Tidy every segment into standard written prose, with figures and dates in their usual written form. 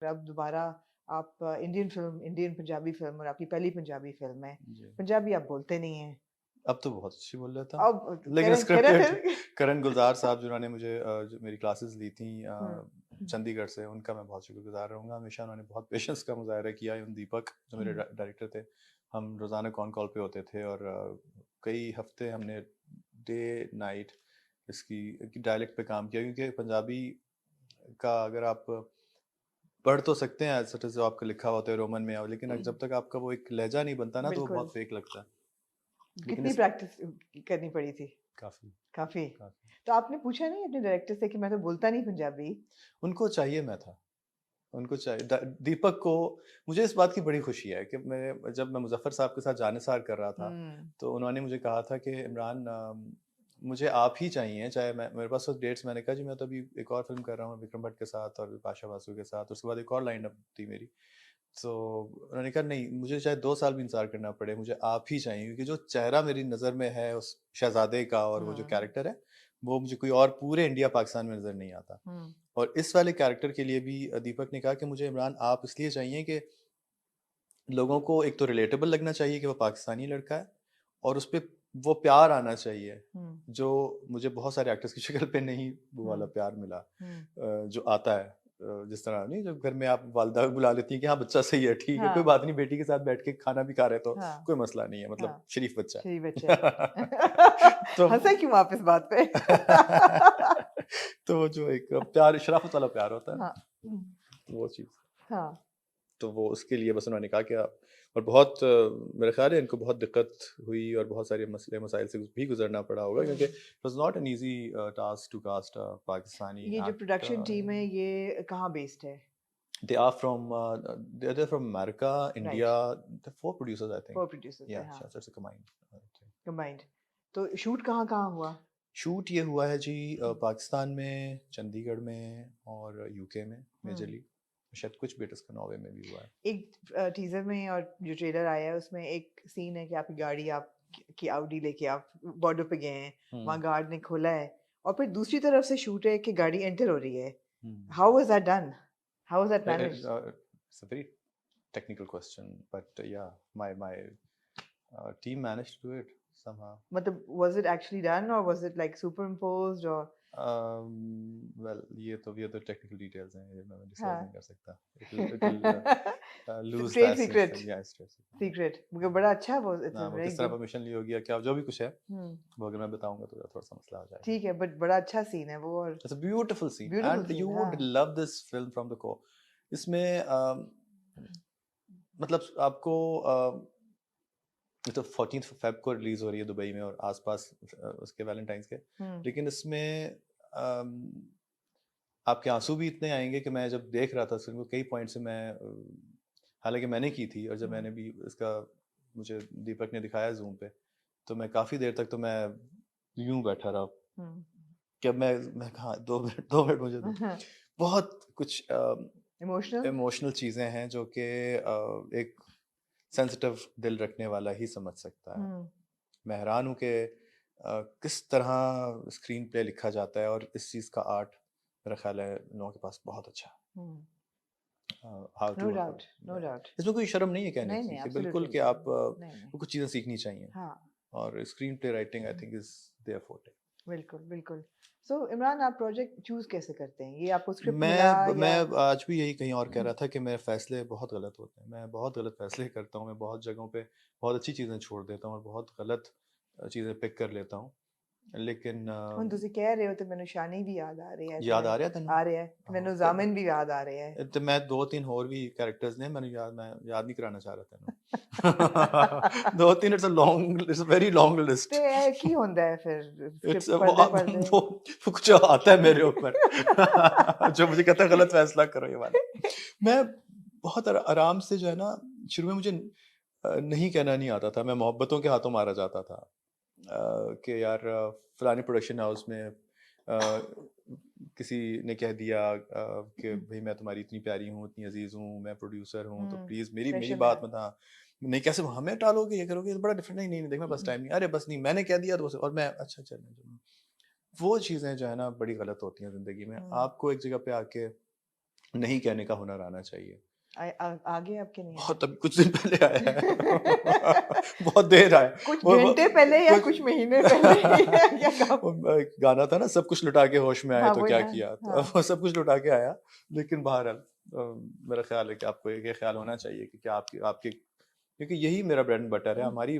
अब दोबारा आप इंडियन पंजाबी फ़िल्म और आपकी पहली पंजाबी फ़िल्म है। जी। पंजाबी आप बोलते नहीं हैं। अब तो बहुत अच्छी बोल लेता हूँ। अब लेकिन करें स्क्रिप्टेड फिर? करण गुलज़ार साहब जिन्होंने मुझे जो मेरी क्लासेस ली थी हुँ, हुँ, चंडीगढ़ से, उनका मैं बहुत शुक्रगुज़ार रहूँगा। हमेशा उन्होंने बहुत पेशेंस का मुज़ाहरा किया। एवं दीपक जो मेरे हुँ, डायरेक्टर थे, हम रोज़ाना कॉन कॉल पे होते थे और कई हफ़्ते हमने डे नाइट इसकी डायलेक्ट पे काम किया, क्योंकि पंजाबी का अगर आप पढ़ तो सकते हैं एज़ इट इज़, जो आपका लिखा होता है रोमन में, लेकिन जब तक आपका वो एक लहज़ा नहीं बनता ना, तो वो बिल्कुल। बहुत फेक लगता है। लेकिन कितनी इस प्रैक्टिस करनी पड़ी थी? काफ़ी, काफ़ी। काफ़ी। तो आपने पूछा नहीं अपने डायरेक्टर से कि मैं तो बोलता नहीं पंजाबी? उनको चाहिए मैं था। उनको चाहिए दीपक को। मुझे इस बात की बड़ी खुशी है कि जब मैं मुज़फ़्फ़र साहब के साथ जानिसार कर रहा था, हुँ, तो उन्होंने मुझे कहा था कि इमरान, मुझे आप ही चाहिए, चाहे मैं मेरे पास तो डेट्स, मैंने कहा जी मैं तो अभी एक और फ़िल्म कर रहा हूँ विक्रम भट्ट के साथ और बिपाशा बासु के साथ, उसके बाद एक और लाइन अप थी मेरी। तो उन्होंने कहा नहीं, मुझे चाहे 2 साल भी इंतज़ार करना पड़े, मुझे आप ही चाहिए, क्योंकि जो चेहरा मेरी नज़र में है उस शहज़ादे का और वो जो हुँ, कैरेक्टर है, वो मुझे कोई और पूरे इंडिया पाकिस्तान में नज़र नहीं आता। हुँ, और इस वाले कैरेक्टर के लिए भी दीपक ने कहा कि मुझे इमरान आप इसलिए चाहिए कि लोगों को एक तो रिलेटेबल लगना चाहिए कि वो पाकिस्तानी लड़का है, और उस पे वो प्यार आना चाहिए, हुँ, जो मुझे बहुत सारे एक्टर्स की शक्ल पे नहीं वो वाला हुँ, प्यार मिला, हुँ। जो आता है। जिस तरह नहीं, जब घर में आप वालिदा बुला लेती हैं कि हाँ बच्चा सही है, ठीक है, कोई हाँ, बात नहीं, बेटी के साथ बैठ के खाना भी खा रहे तो हाँ, कोई मसला नहीं है, मतलब हाँ। शरीफ बच्चा सही बच्चा है। है। तो हँसे क्यों आप इस बात पे? तो वो जो एक प्यार, शराफत वाला प्यार होता है ना, हाँ, हुँ, वो चीज़। हाँ, तो वो उसके लिए बस उन्होंने कहा कि आप, और बहुत मेरा ख्याल है इनको बहुत दिक्कत हुई और बहुत सारे मसले मसाइल से भी गुजरना पड़ा होगा, क्योंकि हुँ। It was not an easy task to cast a Pakistani ये जो प्रोडक्शन टीम है एक्टर। ये कहाँ बेस्ड है? They are from they're from America, right, India, the four producers I think. 4 producers या है, हाँ, इट्स अ कंबाइंड। कंबाइंड। तो शूट कहाँ-कहाँ हुआ? शूट ये हुआ है जी हुँ, पाकिस्तान में, चंडीगढ़ में और यूके में हुँ। मेजरली, शायद कुछ बेट उसका नॉर्वे में भी हुआ है। एक टीज़र में और जो ट्रेलर आया है उसमें एक सीन है कि आपकी गाड़ी आप की ऑडी लेके आप बॉर्डर पे गए हैं, हम्म वहाँ गार्ड ने खोला है और फिर दूसरी तरफ से शूट है कि गाड़ी एंटर हो रही है। How hmm was that done? How was that managed? It's a very technical question, but yeah, my team managed to do it somehow. मतलब वाज़ इट एक्चुअली डन और वाज़ इट लाइक सुपरइम्पोज्ड और Well, ये तो technical details हैं, ये मैं disclose हाँ। नहीं कर सकता. It'll lose the trade essence. Secret Yeah, stress. Secret मगर बड़ा अच्छा है वो इट्स ना अ वो वेरी किस तरह गुड परमिशन ली होगी या क्या, जो भी कुछ है, हुँ, वो अगर मैं बताऊंगा तो थोड़ा सा मसला हो जाएगा. ठीक है बट बड़ा अच्छा सीन है वो और It's a beautiful scene, beautiful and you scene would हाँ। love this film from the core. इसमें मतलब आपको ये तो 14th फेब को रिलीज हो रही है दुबई में और आसपास उसके वैलेंटाइंस के, हुँ, लेकिन इसमें अम, आपके आंसू भी इतने आएंगे कि मैं जब देख रहा था फिल्म को, कई पॉइंट से मैं हालांकि मैंने की थी, और जब हुँ, मैंने भी इसका, मुझे दीपक ने दिखाया जूम पे, तो मैं काफ़ी देर तक तो मैं यूं बैठा रहा हुँ। कि अब मैं कहा 2 मिनट 2 मिनट मुझे दो। बहुत कुछ इमोशनल? इमोशनल चीज़ें हैं जो कि एक सेंसिटिव दिल रखने वाला ही समझ सकता है। हुँ, मैं हैरान हूँ कि किस तरह स्क्रीन प्ले लिखा जाता है, और इस चीज़ का आर्ट मेरा ख्याल है इन लोगों के पास बहुत अच्छा हुँ। है। How no to doubt, no doubt. इसमें कोई शर्म नहीं है कहने नहीं, की नहीं, कि बिल्कुल एब्सोल्युटली कि नहीं। आप नहीं, नहीं। कुछ चीज़ें सीखनी चाहिए, हाँ, और screenplay writing I think is their forte. बिल्कुल, बिल्कुल। सो इमरान आप प्रोजेक्ट चूज़ कैसे करते हैं? ये आपको स्क्रिप्ट मिला मैं या आज भी यही कहीं और कह रहा था कि मेरे फैसले बहुत गलत होते हैं, मैं बहुत गलत फैसले करता हूँ, मैं बहुत जगहों पे बहुत अच्छी चीज़ें छोड़ देता हूँ और बहुत गलत चीज़ें पिक कर लेता हूँ, लेकिन ਹੁਣ ਤੁਸੀਂ ਕਹਿ ਰਹੇ ਹੋ ਤੇ ਮੈਨੂੰ ਸ਼ਾਨੀ ਵੀ ਯਾਦ ਆ ਰਿਹਾ ਹੈ ਤੇ याद आ रहा है तेन? ਆ ਰਿਹਾ ਹੈ ਤੇ ਮੈਨੂੰ ਜ਼ਾਮਨ भी याद आ रहा है। तो मैं 2-3 और भी कैरेक्टर्स ने, मैं याद नहीं कराना चाह रहा तेन। 2-3, इट्स अ वेरी लॉन्ग ਤੇ लिस्ट। ਇਹ ਕੀ ਹੁੰਦਾ है फिर इट्स स्क्रिप्ट पढ़ते पढ़ते वो कुछ आता है मेरे ऊपर जो मुझे कहता है गलत फैसला करो ये वाला। मैं बहुत आराम से जो है ना, शुरू में मुझे नहीं कहना नहीं आता था, मैं मोहब्बतों के हाथों मारा जाता था कि यार फलानी प्रोडक्शन हाउस में किसी ने कह दिया कि भाई मैं तुम्हारी इतनी प्यारी हूँ, इतनी अजीज हूँ, मैं प्रोड्यूसर हूँ, तो प्लीज मेरी मेरी प्रेशर में बात मत, हाँ नहीं कैसे हमें टालोगे, ये करोगे, तो बड़ा डिफरेंट, नहीं नहीं नहीं, देख मैं बस टाइम नहीं, अरे बस नहीं मैंने कह दिया तो और मैं अच्छा चल, वो चीज़ें जो है ना बड़ी गलत होती हैं ज़िंदगी में। आपको एक जगह पे आके नहीं कहने का हुनर आना चाहिए। आगे आपके नहीं बहुत अभी कुछ दिन पहले आया है। बहुत देर आया। कुछ वो घंटे पहले या कुछ कुछ महीने पहले या कब? वो एक गाना था ना, सब कुछ लुटा के होश में आए हाँ तो वही क्या ना, किया, तो हाँ वो सब कुछ लुटा के आया। लेकिन बहरहाल मेरा ख्याल है कि आपको ये ख्याल होना चाहिए कि क्या आपकी आपकी, क्योंकि यही मेरा ब्रेड एंड बटर है हमारी,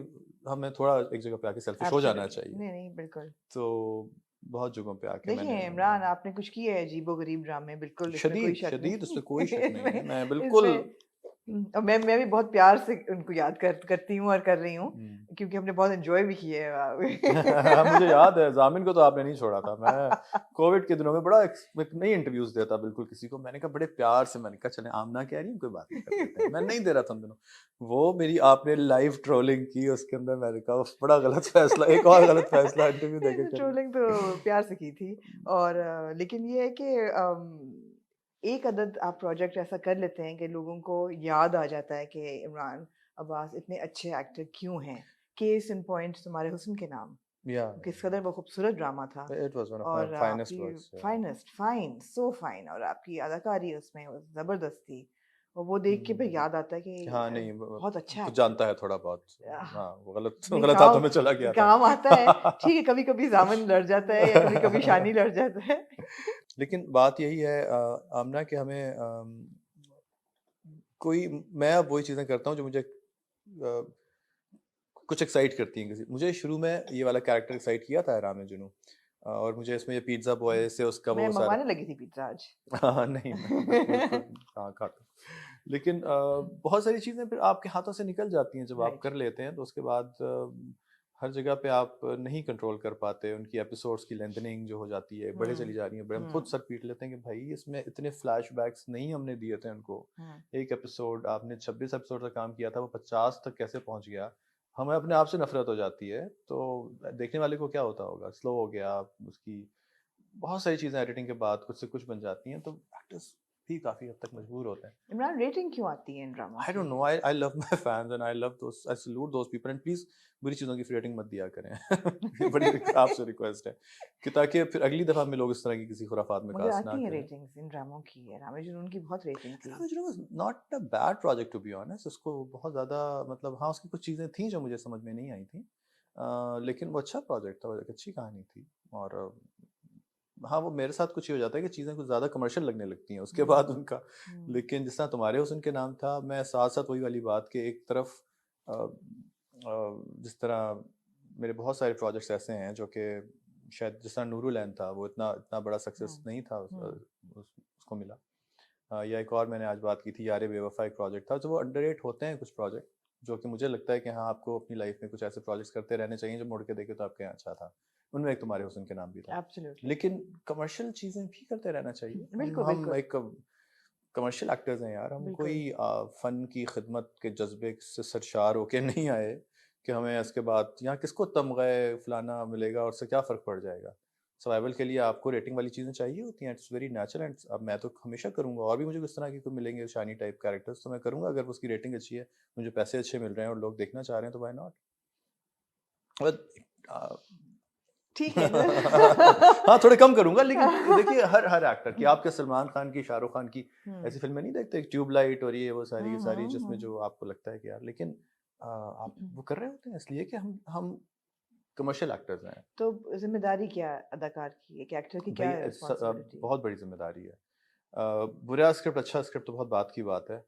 हमें थोड़ा एक जगह पे आके सेल्फिश हो जाना एब्सोल्युटली, चाहिए। नहीं नहीं बिल्कुल। तो बहुत जगहों पे आके मैंने देखिए इमरान, आपने कुछ किए हैं अजीबो-गरीब ड्रामे, बिल्कुल इसमें कोई शदीद शक शदीद, नहीं। उसमें कोई शक नहीं है, इसमें मैं बिल्कुल। इसमें और मैं भी बहुत प्यार से उनको याद करती हूँ और कर रही हूँ, हम्म। क्योंकि हमने बहुत एंजॉय भी किए मुझे हैं। याद है जामिन को तो आपने नहीं छोड़ा था। मैं कोविड के दिनों में बड़ा एक नई इंटरव्यूज देता बिल्कुल किसी को, मैंने कहा बड़े प्यार से, मैंने कहा चले आमना कह रही है कोई बात नहीं कर लेते हैं, मैं नहीं दे रहा था उन दिनों। वो मेरी आपने लाइव ट्रोलिंग की उसके अंदर, मैंने कहा उफ, बड़ा गलत फैसला, एक और गलत फैसला इंटरव्यू देके कर लिया। ट्रोलिंग तो प्यार से की थी। और लेकिन ये है कि एक अदद आप प्रोजेक्ट ऐसा कर लेते हैं कि लोगों को याद आ जाता है कि इमरान अब्बास इतने अच्छे एक्टर क्यों हैं। केस इन पॉइंट तुम्हारे हुस्न के नाम, या किस कदर वो खूबसूरत ड्रामा था। It was one of my और फाइनेस्ट आपकी works. Finest, fine, so fine, और आपकी अदाकारी उसमें ज़बरदस्त थी। और वो देख के फिर याद आता है कि हाँ नहीं, बहुत अच्छा कुछ एक्टर जानता है थोड़ा बहुत। था। हाँ वो गलत नहीं गलत हाथों काम में चला गया था। काम आता है, ठीक है, कभी-कभी ज़ामन लड़ जाता है या कभी-कभी शानी लड़ जाता है। लेकिन बात यही है आमना, कि हमें कोई, मैं अब वही चीज़ें करता हूँ जो मुझे कुछ एक्साइट करती हैं। किसी मुझे शुरू में ये वाला कैरेक्टर एक्साइट किया था राम जुनू, और मुझे इसमें ये पिज़्ज़ा बॉय से उसका मैं वो सारा मँगवाने लगी थी पिज़्ज़ा आज। हाँ, नहीं मैं बिल्कुल हाँ, खाता हूँ। लेकिन बहुत सारी चीज़ें फिर आपके हाथों से निकल जाती हैं जब आप राइट। कर लेते हैं, तो उसके बाद हर जगह पे आप नहीं कंट्रोल कर पाते। उनकी एपिसोड्स की लेंथनिंग जो हो जाती है, बढ़े चली हुँ, जा रही है, बड़े हम खुद हुँ, सर पीट लेते हैं कि भाई इसमें इतने फ्लैशबैक्स नहीं हमने दिए थे उनको। हुँ, एक एपिसोड आपने 26 एपिसोड तक काम किया था, वो 50 तक कैसे पहुँच गया? हमें अपने आप से नफ़रत हो जाती है। तो देखने वाले को क्या होता होगा? स्लो हो गया, उसकी बहुत सारी चीज़ें एडिटिंग के बाद कुछ से कुछ बन जाती हैं, तो एक्टर्स भी काफ़ी हद तक मजबूर होते हैं। इमरान रेटिंग क्यों आती है इन ड्रामों आई डोंट की? No, I love my fans and I love those, I salute those people, and please बुरी चीज़ों की रेटिंग मत दिया करें। ये बड़ी आपसे रिक्वेस्ट है कि ताकि फिर अगली दफ़ा में लोग इस तरह की किसी खुराफात में मुझे कास्ट ना आती हैं करें। रेटिंग्स इन ड्रामों की, रामे जुनून की बहुत रेटिंग थी। Ram was not a bad project to be honest. उसको बहुत ज़्यादा मतलब हाँ, उसकी कुछ चीज़ें थी जो मुझे समझ में नहीं आई थी। लेकिन वो अच्छा प्रोजेक्ट था, वो एक अच्छी कहानी थी। और हाँ, वो मेरे साथ कुछ ये हो जाता है कि चीज़ें कुछ ज़्यादा कमर्शियल लगने लगती हैं उसके बाद हुँ, उनका। हुँ, लेकिन जिस तरह तुम्हारे हुस्न के नाम था, मैं साथ-साथ वही वाली बात कि एक तरफ जिस तरह मेरे बहुत सारे प्रोजेक्ट्स ऐसे हैं जो कि शायद जिस तरह नूरुल ऐन था, वो इतना इतना बड़ा हुँ, सक्सेस नहीं था हुँ, उसको मिला। या एक और मैंने आज बात की थी, यारे बेवफ़ा एक प्रोजेक्ट था, जो वो अंडररेट होते हैं कुछ प्रोजेक्ट, जो कि मुझे लगता है कि हाँ, आपको अपनी लाइफ़ में कुछ ऐसे प्रोजेक्ट्स करते रहने चाहिए जो मुड़ के देखें तो आपके यहाँ अच्छा था। उनमें एक तुम्हारे हुस्न के नाम भी था। एब्सोल्युटली। लेकिन कमर्शियल चीज़ें भी करते रहना चाहिए। बिल्कुल, हम बिल्कुल, एक कमर्शियल एक्टर्स हैं यार, हम कोई बिल्कुल। फ़न की खिदमत के जज़्बे से सरशार होके नहीं आए कि हमें इसके बाद यहाँ किसको तमग़े फलाना मिलेगा और उससे क्या फ़र्क पड़ जाएगा। सर्वाइवल के लिए आपको रेटिंग वाली चीज़ें चाहिए होती हैं, इट्स वेरी नेचुरल। एंड अब मैं तो हमेशा करूँगा, और भी मुझे किस तरह के कोई मिलेंगे शानी टाइप कैरेक्टर्स तो मैं करूँगा, अगर उसकी रेटिंग अच्छी है, मुझे पैसे अच्छे मिल रहे हैं और लोग देखना चाह रहे हैं तो व्हाई नॉट? बट अ, ठीक है। हाँ, थोड़े कम करूँगा, लेकिन देखिए हर हर एक्टर की, आपके सलमान खान की, शाहरुख खान की हुँ, ऐसी फ़िल्में नहीं देखते, ट्यूबलाइट और ये वो सारी हुँ, की सारी, हुँ, जिसमें हुँ। जो आपको लगता है कि यार, लेकिन आप वो कर रहे होते हैं इसलिए कि हम कमर्शियल एक्टर्स हैं। तो ज़िम्मेदारी क्या है अदाकार की? एक एक्टर की क्या भई है रिस्पॉन्सिबिलिटी? बहुत बड़ी ज़िम्मेदारी है। बुरा स्क्रिप्ट, अच्छा स्क्रिप्ट तो बहुत बात की बात है।